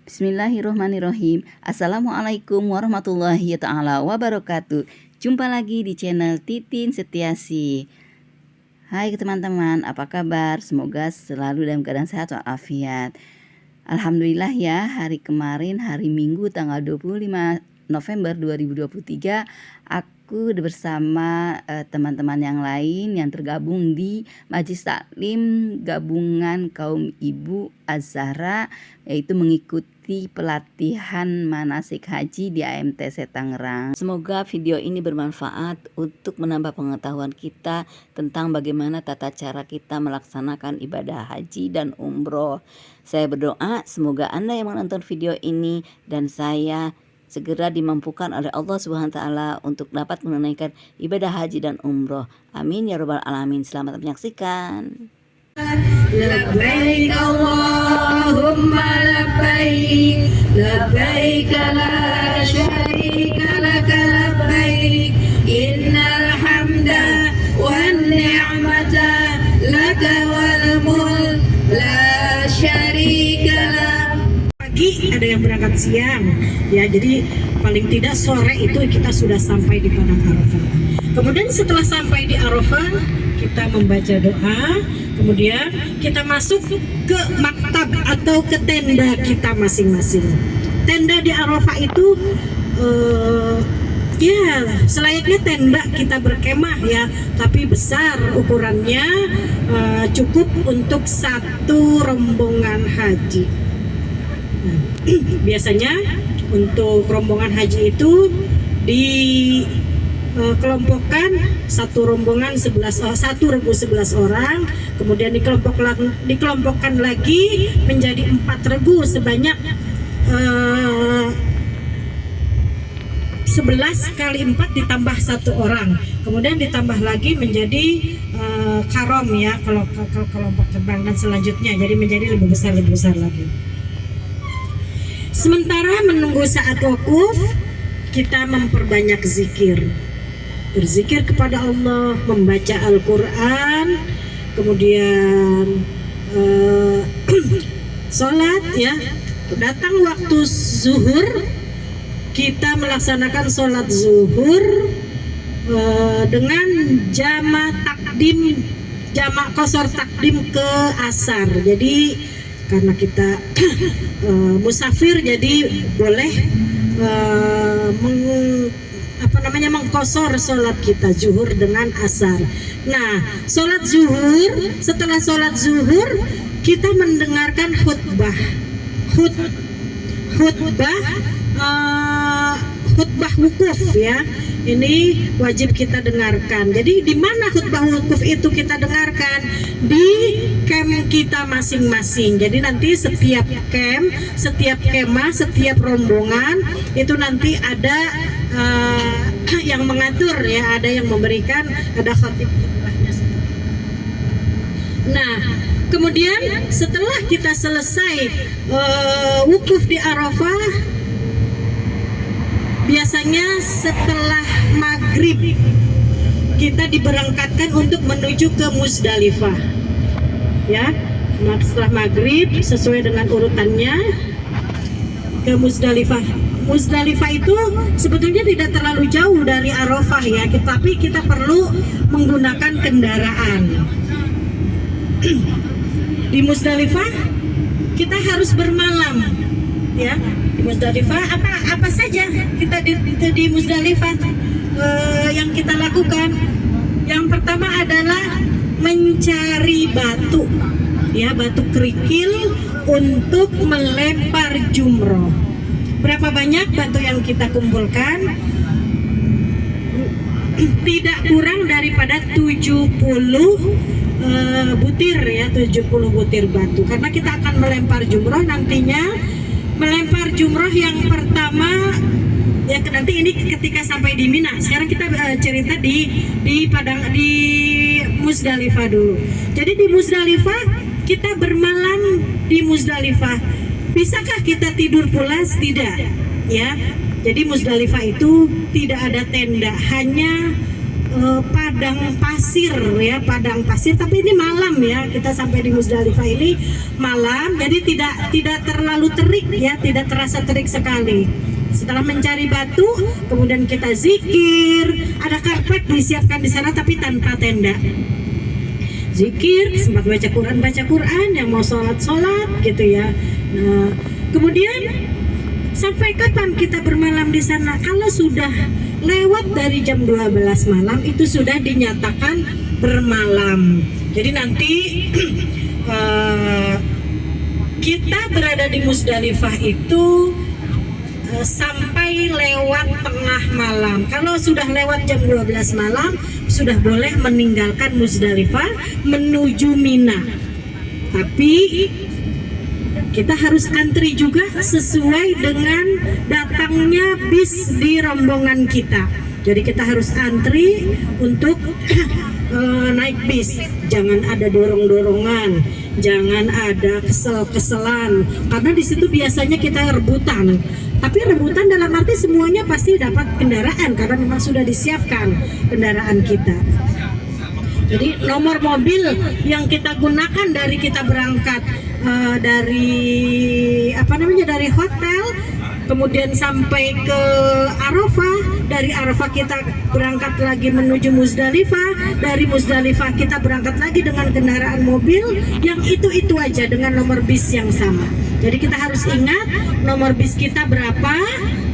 Bismillahirrohmanirrohim. Assalamualaikum warahmatullahi ta'ala wabarakatuh. Jumpa lagi di channel Titin Setiasi. Hai teman-teman, apa kabar? Semoga selalu dalam keadaan sehat walafiat. Alhamdulillah ya, hari kemarin hari Minggu tanggal 25 November 2023 aku bersama teman-teman yang lain yang tergabung di Majelis Taklim Gabungan Kaum Ibu Az-Zahra, yaitu mengikuti pelatihan manasik haji di AMTC Tangerang. Semoga video ini bermanfaat untuk menambah pengetahuan kita tentang bagaimana tata cara kita melaksanakan ibadah haji dan umroh. Saya berdoa semoga Anda yang menonton video ini dan saya segera dimampukan oleh Allah Subhanahu wa taala untuk dapat menunaikan ibadah haji dan umroh. Amin ya rabbal alamin. Selamat menyaksikan. Labbaik Allahumma labbaik, labbaik la syarika laka labbaik, innal hamda wan ni'mata laka wal mulk la syarika lak. Pagi ada yang berangkat siang ya, jadi paling tidak sore itu kita sudah sampai di padang Arafah. Kemudian setelah sampai di Arafah kita membaca doa, kemudian kita masuk ke maktab atau ke tenda kita masing-masing. Tenda di Arafah itu ya selayaknya tenda kita berkemah ya, tapi besar ukurannya, cukup untuk satu rombongan haji. Nah, biasanya untuk rombongan haji itu dikelompokkan satu rombongan 11 orang, kemudian dikelompokkan lagi menjadi 4 regu sebanyak 11 kali 4 ditambah 1 orang, kemudian ditambah lagi menjadi karom ya, kalau kelompok terbang dan selanjutnya, jadi menjadi lebih besar lagi. Sementara menunggu saat wukuf, kita memperbanyak zikir, berzikir kepada Allah, membaca Al-Quran, kemudian sholat ya. Datang waktu zuhur, kita melaksanakan sholat zuhur dengan jamak qasar takdim ke asar. Jadi karena kita musafir, jadi boleh mengqasar sholat kita zuhur dengan asar. Nah, sholat zuhur, setelah sholat zuhur kita mendengarkan khutbah wukuf ya. Ini wajib kita dengarkan. Jadi di mana khutbah wukuf itu kita dengarkan? Di camp kita masing-masing. Jadi nanti setiap camp, setiap kemah, setiap rombongan itu nanti ada yang mengatur ya, ada yang memberikan, ada khatib khutbahnya. Nah, kemudian setelah kita selesai wukuf di Arafah, biasanya setelah maghrib kita diberangkatkan untuk menuju ke Muzdalifah ya. Nah, setelah maghrib sesuai dengan urutannya ke Muzdalifah. Muzdalifah itu sebetulnya tidak terlalu jauh dari Arafah ya, tapi kita perlu menggunakan kendaraan. Di Muzdalifah kita harus bermalam ya. Di Muzdalifah apa saja kita di Muzdalifah yang kita lakukan. Yang pertama adalah mencari batu ya, batu kerikil untuk melempar jumroh. Berapa banyak batu yang kita kumpulkan? Tidak kurang daripada 70 butir ya, 70 butir batu, karena kita akan melempar jumroh nantinya. Melempar jumroh yang pertama ya, nanti ini ketika sampai di Mina. Sekarang kita cerita di Muzdalifah dulu. Jadi di Muzdalifah kita bermalam di Muzdalifah. Bisakah kita tidur pulas? Tidak ya. Jadi Muzdalifah itu tidak ada tenda, hanya padang pasir ya, padang pasir, tapi ini malam ya, kita sampai di Muzdalifah ini malam, jadi tidak terlalu terik ya, tidak terasa terik sekali. Setelah mencari batu, kemudian kita zikir, ada karpet disiapkan di sana tapi tanpa tenda. Zikir, sempat baca Quran, yang mau sholat gitu ya. Nah, kemudian sampai kapan kita bermalam di sana? Kalau sudah lewat dari jam 12 malam itu sudah dinyatakan bermalam. Jadi nanti kita berada di Muzdalifah itu sampai lewat tengah malam. Kalau sudah lewat jam 12 malam sudah boleh meninggalkan Muzdalifah menuju Mina. Tapi kita harus antri juga sesuai dengan datangnya bis di rombongan kita. Jadi kita harus antri untuk naik bis. Jangan ada dorong-dorongan, jangan ada kesel-keselan, karena di situ biasanya kita rebutan. Tapi rebutan dalam arti semuanya pasti dapat kendaraan karena memang sudah disiapkan kendaraan kita. Jadi nomor mobil yang kita gunakan dari kita berangkat dari hotel, kemudian sampai ke Arafah, dari Arafah kita berangkat lagi menuju Muzdalifah, dari Muzdalifah kita berangkat lagi dengan kendaraan mobil yang itu aja dengan nomor bis yang sama. Jadi kita harus ingat nomor bis kita berapa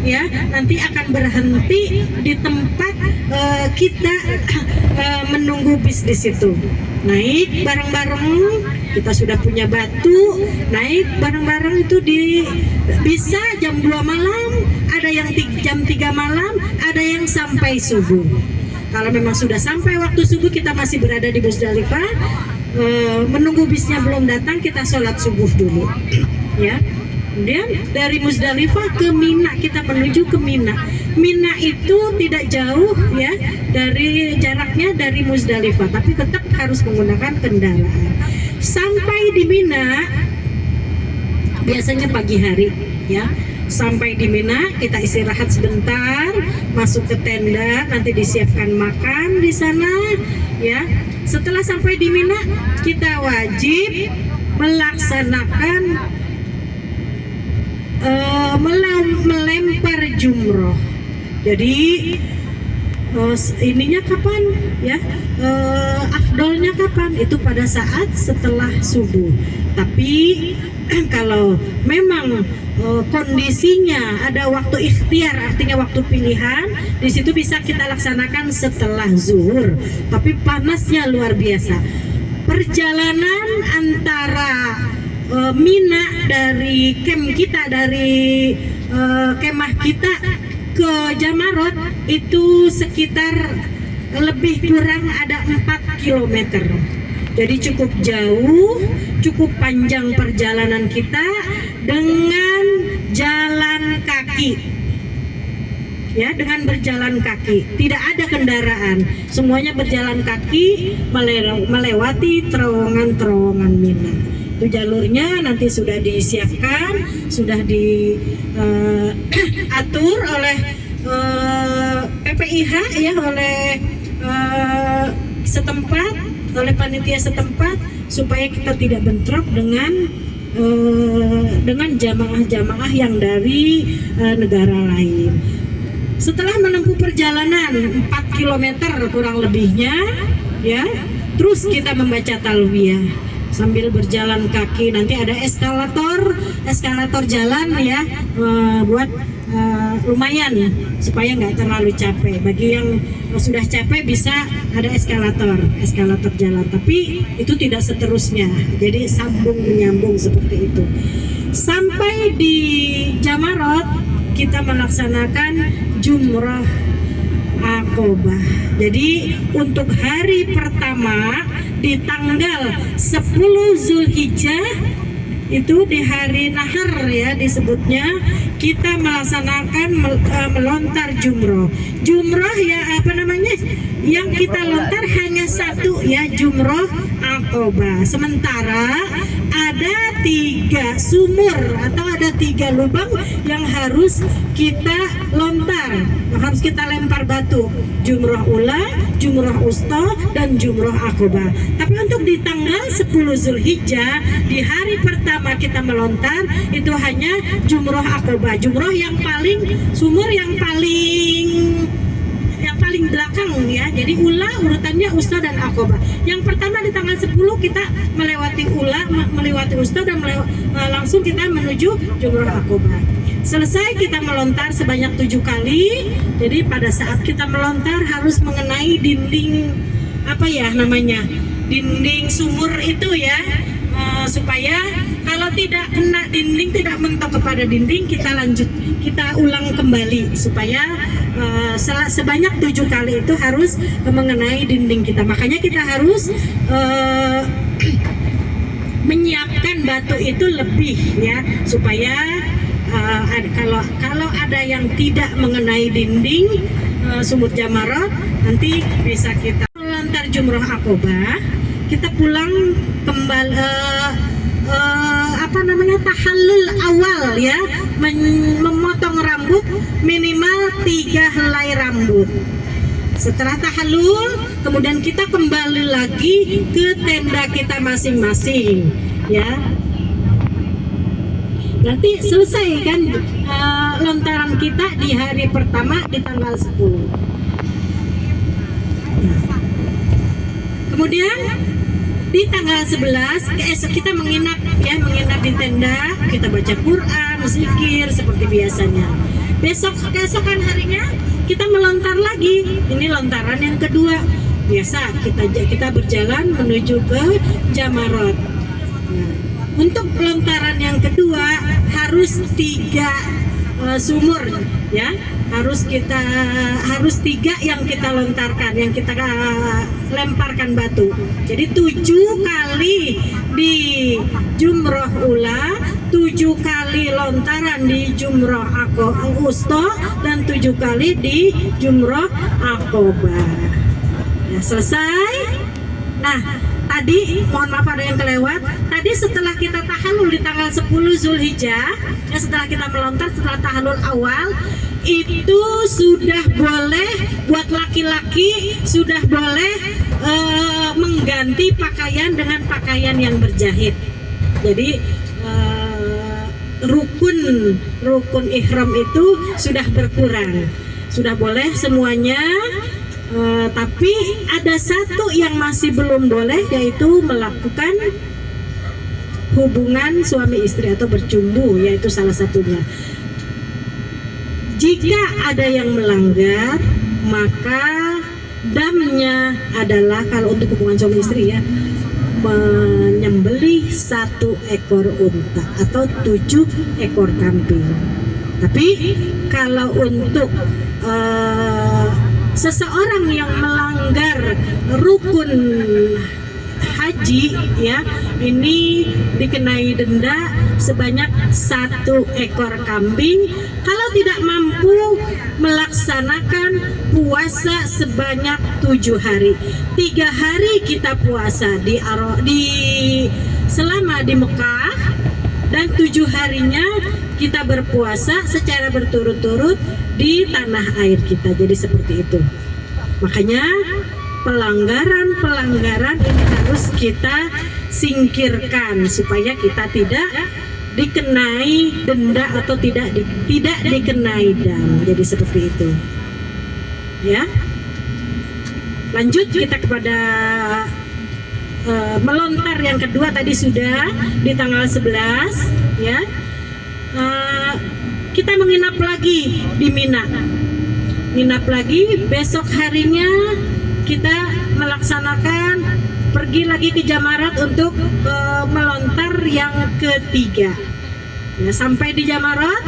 ya, nanti akan berhenti di tempat kita menunggu bis di situ. Naik bareng-bareng, kita sudah punya batu, naik bareng-bareng itu bisa jam 2 malam, ada yang jam 3 malam, ada yang sampai subuh. Kalau memang sudah sampai waktu subuh, kita masih berada di Muzdalifah, menunggu bisnya belum datang, kita sholat subuh dulu ya. Kemudian dari Muzdalifah ke Mina, kita menuju ke Mina. Mina itu tidak jauh ya dari jaraknya dari Muzdalifah, tapi tetap harus menggunakan kendaraan. Sampai di Mina biasanya pagi hari ya. Sampai di Mina kita istirahat sebentar, masuk ke tenda, nanti disiapkan makan di sana ya. Setelah sampai di Mina, kita wajib melaksanakan melempar jumroh. Jadi ininya kapan ya, afdolnya kapan? Itu pada saat setelah subuh. Tapi kalau memang kondisinya ada waktu ikhtiar, artinya waktu pilihan, di situ bisa kita laksanakan setelah zuhur. Tapi panasnya luar biasa. Perjalanan antara Mina dari camp kita, dari kemah kita ke Jamarot itu sekitar lebih kurang ada 4 km. Jadi cukup jauh, cukup panjang perjalanan kita dengan jalan kaki. Ya, dengan berjalan kaki, tidak ada kendaraan, semuanya berjalan kaki melewati terowongan-terowongan Mina. Itu jalurnya nanti sudah disiapkan, sudah diatur oleh PPIH ya, oleh setempat, oleh panitia setempat, supaya kita tidak bentrok dengan jamaah-jamaah yang dari negara lain. Setelah menempuh perjalanan 4 km kurang lebihnya ya, terus kita membaca talbiyah sambil berjalan kaki. Nanti ada eskalator jalan ya, buat lumayan supaya nggak terlalu capek. Bagi yang sudah capek bisa ada eskalator jalan, tapi itu tidak seterusnya, jadi sambung menyambung seperti itu. Sampai di Jamarot kita melaksanakan jumrah Aqobah. Jadi untuk hari pertama di tanggal 10 Zulhijjah, itu di hari nahar ya disebutnya, kita melaksanakan melontar jumroh. Jumroh ya apa namanya? Yang kita lontar hanya satu ya, jumroh Aqobah. Sementara ada 3 sumur atau ada 3 lubang yang harus kita lontar, yang harus kita lempar batu. Jumroh ula, jumroh usta, dan jumroh Aqobah. Tapi untuk di tanggal 10 Zulhijjah, di hari pertama kita melontar itu hanya jumroh Aqobah, jumroh yang paling sumur yang paling belakang ya. Jadi ula urutannya usta dan Aqobah. Yang pertama di tanggal 10 kita melewati ula, melewati usta, dan langsung kita menuju jumroh Aqobah. Selesai kita melontar sebanyak 7 kali. Jadi pada saat kita melontar harus mengenai dinding apa ya namanya, dinding sumur itu ya, supaya kalau tidak kena dinding, tidak mentok kepada dinding, kita ulang kembali supaya sebanyak 7 kali itu harus mengenai dinding kita. Makanya kita harus menyiapkan batu itu lebih ya, supaya kalau ada yang tidak mengenai dinding sumur Jamarat, nanti bisa kita melontar jumroh Aqobah, kita pulang kembali apa namanya, tahallul awal ya, memotong rambut minimal 3 helai rambut. Setelah tahallul, kemudian kita kembali lagi ke tenda kita masing-masing ya. Nanti selesai kan lontaran kita di hari pertama di tanggal 10. Kemudian di tanggal 11 keesok kita menginap di tenda, kita baca Quran, zikir seperti biasanya. Keesokan harinya kita melontar lagi. Ini lontaran yang kedua. Biasa kita berjalan menuju ke Jamarat. Nah, untuk lontaran yang kedua harus 3 sumur ya. Harus 3 yang kita lontarkan, yang kita lemparkan batu. Jadi 7 kali di jumroh ula, 7 kali lontaran di jumroh usta, dan 7 kali di jumroh Aqobah. Ya, selesai. Nah, tadi mohon maaf ada yang kelewat. Tadi setelah kita tahallul di tanggal 10 Zulhijjah, ya, setelah kita melontar, setelah tahallul awal, itu sudah boleh buat laki-laki, sudah boleh mengganti pakaian dengan pakaian yang berjahit. Jadi rukun ihram itu sudah berkurang, sudah boleh semuanya. Tapi ada satu yang masih belum boleh, yaitu melakukan hubungan suami istri atau bercumbu, yaitu salah satunya. Jika ada yang melanggar, maka damnya adalah, kalau untuk hubungan suami istri ya, menyembelih 1 ekor unta atau 7 ekor kambing. Tapi kalau untuk seseorang yang melanggar rukun haji ya, ini dikenai denda sebanyak 1 ekor kambing kalau tidak mampu melaksanakan puasa sebanyak 7 hari. 3 hari kita puasa selama di Mekah, dan 7 harinya kita berpuasa secara berturut-turut di tanah air kita. Jadi seperti itu. Makanya pelanggaran ini harus kita singkirkan supaya kita tidak dikenai denda atau tidak dikenai dam. Jadi seperti itu. Ya. Lanjut kita kepada melontar yang kedua. Tadi sudah di tanggal 11 ya. Kita menginap lagi di Mina. Nginap lagi, besok harinya kita melaksanakan pergi lagi ke Jamarat untuk melontar yang ketiga. Ya, sampai di Jamarat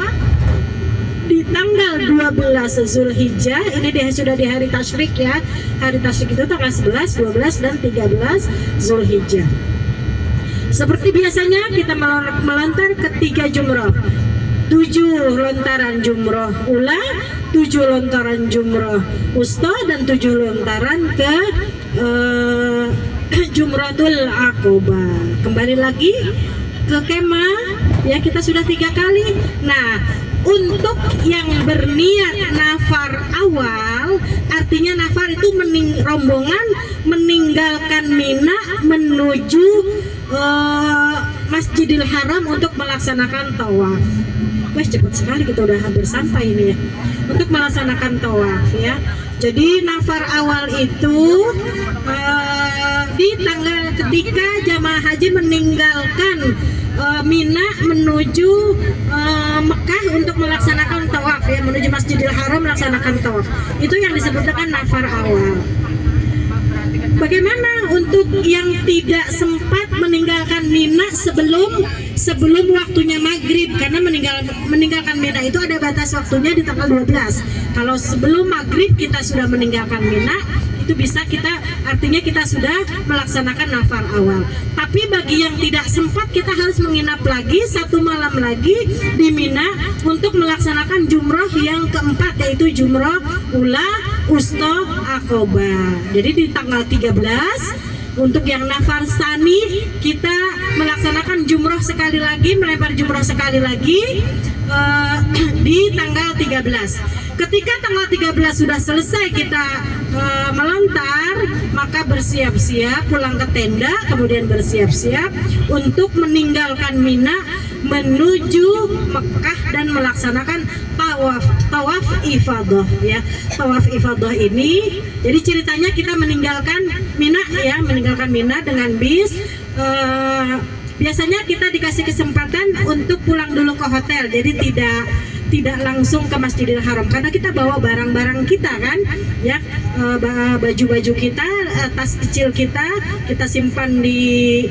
di tanggal 12 Zulhijjah, ini sudah di hari tasyrik ya. Hari tasyrik itu tanggal 11, 12, dan 13 Zulhijjah. Seperti biasanya kita melontar ketiga jumroh. 7 lontaran jumroh ula, 7 lontaran jumroh wusta, dan 7 lontaran ke Jumratul Aqobah. Kembali lagi ke kemah ya, kita sudah 3 kali. Nah, untuk yang berniat nafar awal, artinya nafar itu rombongan meninggalkan Mina menuju Masjidil Haram untuk melaksanakan tawaf. Wah, cepat sekali kita udah hampir sampai ini ya, untuk melaksanakan tawaf ya. Jadi nafar awal itu di tanggal ketika jamaah haji meninggalkan Mina menuju Mekah untuk melaksanakan tawaf ya, menuju Masjidil Haram melaksanakan tawaf. Itu yang disebutkan nafar awal. Bagaimana untuk yang tidak sempat meninggalkan Mina sebelum waktunya maghrib? Karena meninggalkan Mina itu ada batas waktunya di tanggal 12. Kalau sebelum maghrib kita sudah meninggalkan Mina, itu bisa artinya kita sudah melaksanakan nafar awal. Tapi bagi yang tidak sempat, kita harus menginap lagi 1 malam lagi di Mina untuk melaksanakan jumroh yang keempat, yaitu jumroh ula, wusta, aqobah. Jadi di tanggal 13 untuk yang nafar sani kita melaksanakan jumroh sekali lagi, melempar jumroh sekali lagi di tanggal 13. Ketika tanggal 13 sudah selesai kita melontar, maka bersiap-siap pulang ke tenda, kemudian bersiap-siap untuk meninggalkan Mina menuju Mekah dan melaksanakan tawaf ifadah ya. Tawaf ifadah ini, jadi ceritanya kita meninggalkan Mina ya, meninggalkan Mina dengan bis. Biasanya kita dikasih kesempatan untuk pulang dulu ke hotel, jadi tidak langsung ke Masjidil Haram karena kita bawa barang-barang kita kan ya, baju-baju kita, tas kecil kita simpan di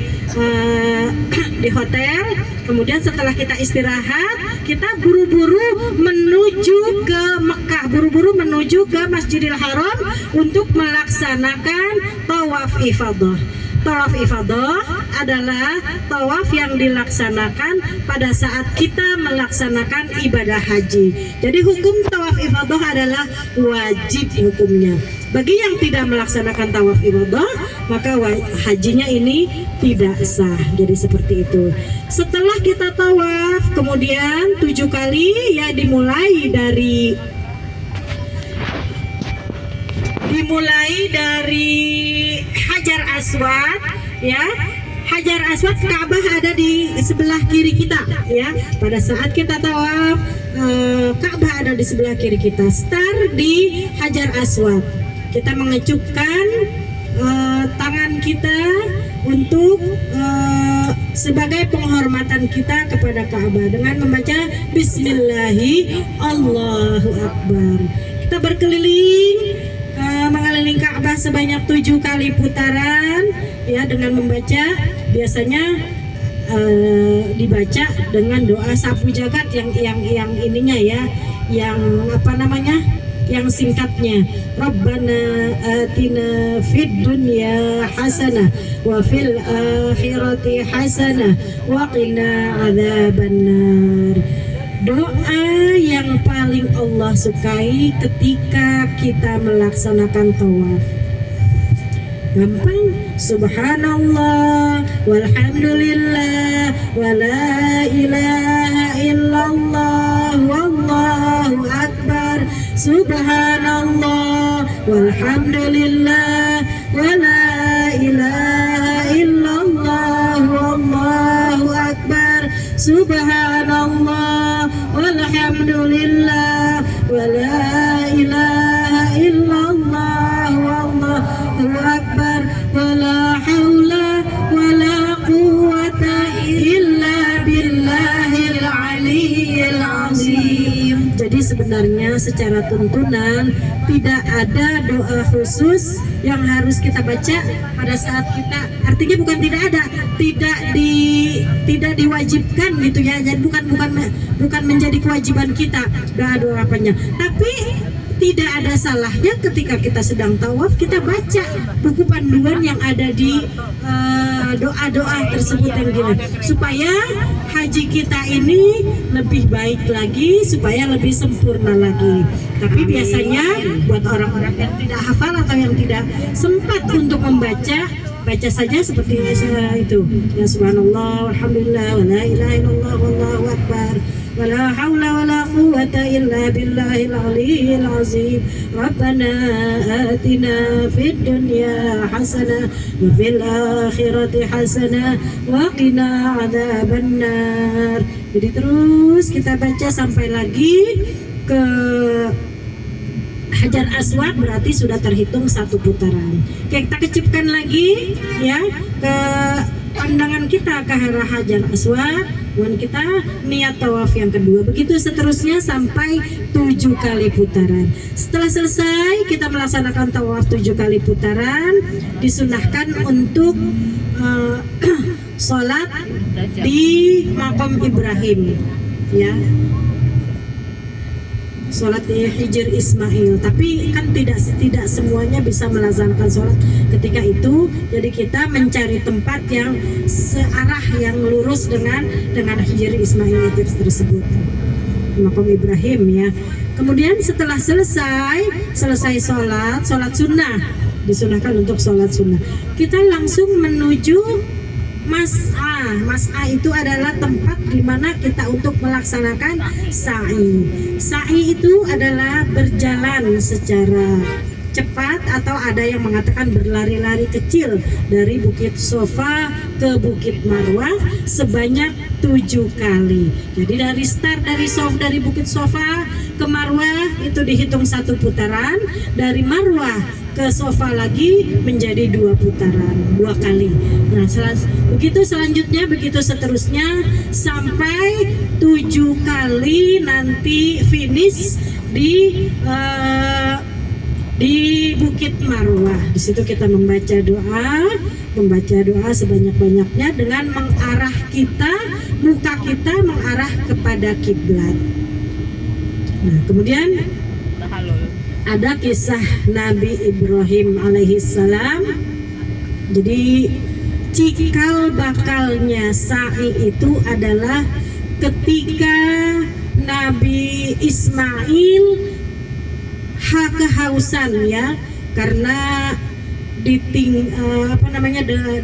hotel. Kemudian setelah kita istirahat, kita buru-buru menuju ke Mekah, buru-buru menuju ke Masjidil Haram untuk melaksanakan tawaf ifadah. Tawaf ifadah adalah tawaf yang dilaksanakan pada saat kita melaksanakan ibadah haji. Jadi hukum tawaf ifadah adalah wajib hukumnya. Bagi yang tidak melaksanakan tawaf ifadah, maka hajinya ini tidak sah. Jadi seperti itu. Setelah kita tawaf, kemudian 7 kali ya, dimulai dari Hajar Aswad ya. Hajar Aswad, Ka'bah ada di sebelah kiri kita ya. Pada saat kita tawaf, Ka'bah ada di sebelah kiri kita. Start di Hajar Aswad. Kita mengecupkan tangan kita untuk sebagai penghormatan kita kepada Ka'bah dengan membaca Bismillahi Allahu Akbar. Kita berkeliling mengelilingi Ka'bah sebanyak 7 kali putaran ya, dengan membaca, biasanya dibaca dengan doa sapu jagat yang ininya ya, yang apa namanya, yang singkatnya, Rabbana atina fid dunya hasanah wa fil akhirati hasanah wa qina adzabannar. Doa yang paling Allah sukai ketika kita melaksanakan tawaf. Gampang, subhanallah walhamdulillah wala ilaha illallah wallahu akbar. Subhanallah walhamdulillah wala ilaha illallah wallahu akbar. Subhanallah walhamdulillah wala ilaha illallah wallahu akbar wala haula wala quwwata illa billahil aliyyil azim. Jadi sebenarnya secara tuntunan tidak ada doa khusus yang harus kita baca pada saat kita, artinya bukan tidak ada, tidak diwajibkan gitu ya. Jadi bukan menjadi kewajiban kita doa apanya. Tapi tidak ada salahnya ketika kita sedang tawaf kita baca buku panduan yang ada di doa-doa tersebut yang gini, supaya haji kita ini lebih baik lagi, supaya lebih sempurna lagi. Tapi biasanya buat orang-orang yang tidak hafal atau yang tidak sempat untuk membaca, baca saja seperti itu, ya subhanallah, alhamdulillah, wa la ilaha illallah, wallahu akbar, wa la hawla wa la quwwata illa billahil aliyyil azim. Rabbana atina fid dunya hasanah wa fil akhirati hasanah wa qina adzabannar. Jadi terus kita baca sampai lagi ke Hajar Aswad, berarti sudah terhitung 1 putaran. Oke, kita kecipkan lagi ya ke pandangan kita ke arah Hajar Aswad, dan kita niat tawaf yang kedua. Begitu seterusnya sampai 7 kali putaran. Setelah selesai kita melaksanakan tawaf 7 kali putaran, disunahkan untuk sholat di Maqam Ibrahim, ya. Sholat di Hijr Ismail, tapi kan tidak semuanya bisa melaksanakan sholat ketika itu. Jadi kita mencari tempat yang searah, yang lurus dengan Hijr Ismail itu tersebut, Maqam Ibrahim, ya. Kemudian setelah selesai sholat sunnah, disunahkan untuk sholat sunnah, kita langsung menuju Mas'a. Mas'a itu adalah tempat di mana kita untuk melaksanakan sa'i. Sa'i itu adalah berjalan secara cepat, atau ada yang mengatakan berlari-lari kecil dari Bukit Sofa ke Bukit Marwah sebanyak 7 kali. Jadi dari Bukit Sofa ke Marwah itu dihitung 1 putaran, dari Marwah ke Sofa lagi menjadi 2 putaran, 2 kali. Nah, begitu selanjutnya, begitu seterusnya sampai 7 kali nanti finish di Bukit Marwah. Di situ kita membaca doa sebanyak-banyaknya dengan mengarah muka kita mengarah kepada kiblat. Nah, kemudian ada kisah Nabi Ibrahim alaihissalam. Jadi cikal bakalnya sa'i itu adalah ketika Nabi Ismail kehausan, ya, karena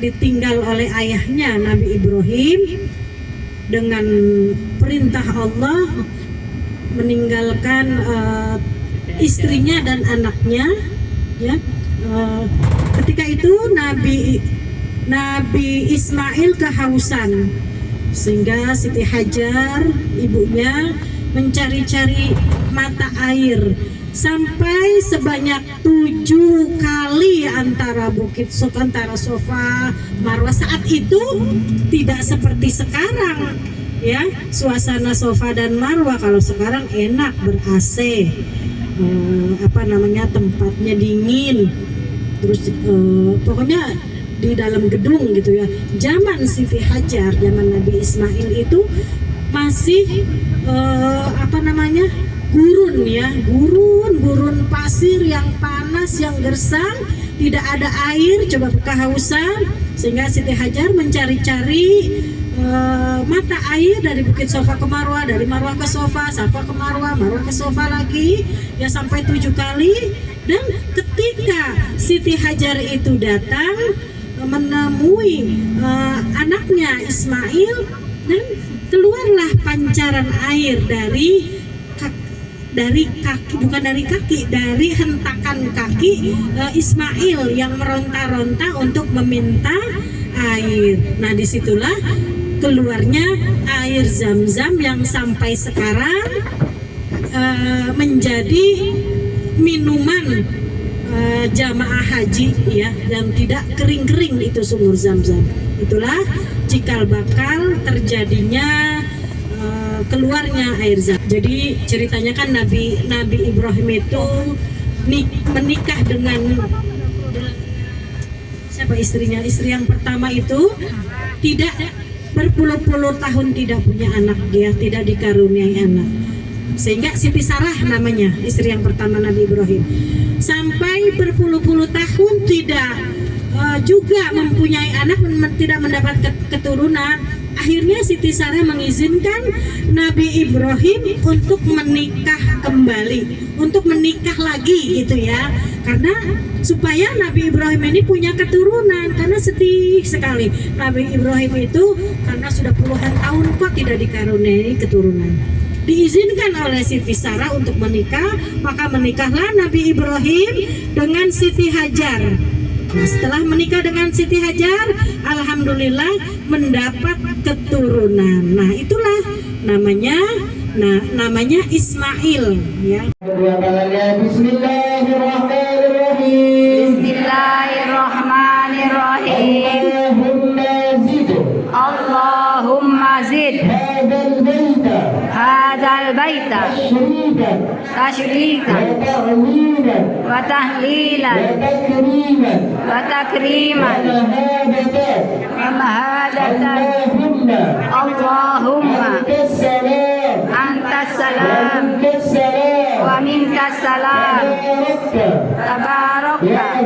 ditinggal oleh ayahnya Nabi Ibrahim dengan perintah Allah meninggalkan istrinya dan anaknya, ya. Ketika itu Nabi Ismail kehausan, sehingga Siti Hajar ibunya mencari-cari mata air sampai sebanyak 7 kali antara Sofa Marwah. Saat itu tidak seperti sekarang, ya, suasana Sofa dan Marwah. Kalau sekarang enak, ber-AC, tempatnya dingin, terus pokoknya di dalam gedung gitu, ya. Zaman Siti Hajar, zaman Nabi Ismail itu masih gurun, ya, gurun pasir yang panas, yang gersang, tidak ada air, coba kehausan, sehingga Siti Hajar mencari-cari mata air dari Bukit Sofa ke Marwah, dari Marwah ke Sofa, Sofa ke Marwah, Marwah ke Sofa lagi, ya, sampai 7 kali. Dan ketika Siti Hajar itu datang menemui anaknya Ismail, dan keluarlah pancaran air dari hentakan kaki Ismail yang meronta-ronta untuk meminta air. Nah, disitulah keluarnya air Zam-Zam yang sampai sekarang menjadi minuman jamaah haji, ya, yang tidak kering-kering itu sumur Zam-Zam. Itulah cikal bakal terjadinya keluarnya air Zam. Jadi ceritanya kan Nabi Ibrahim itu menikah dengan siapa istrinya? Istri yang pertama itu tidak berpuluh-puluh tahun tidak punya anak, dia tidak dikaruniai anak. Sehingga Siti Sarah namanya, istri yang pertama Nabi Ibrahim. Sampai berpuluh-puluh tahun tidak juga mempunyai anak tidak mendapat keturunan. Akhirnya Siti Sarah mengizinkan Nabi Ibrahim untuk menikah kembali, untuk menikah lagi gitu ya, karena supaya Nabi Ibrahim ini punya keturunan. Karena sedih sekali Nabi Ibrahim itu karena sudah puluhan tahun kok tidak dikaruniai keturunan. Diizinkan oleh Siti Sarah untuk menikah, maka menikahlah Nabi Ibrahim dengan Siti Hajar. Nah, setelah menikah dengan Siti Hajar, alhamdulillah mendapat keturunan. Nah, itulah namanya Ismail ya. Bismillahirrahmanirrahim. Allahumma zid hadzal baita tashrikan wa tahlilan wa takriman wa mahadatan. Allahumma antas salam wa minkas salam tabarakta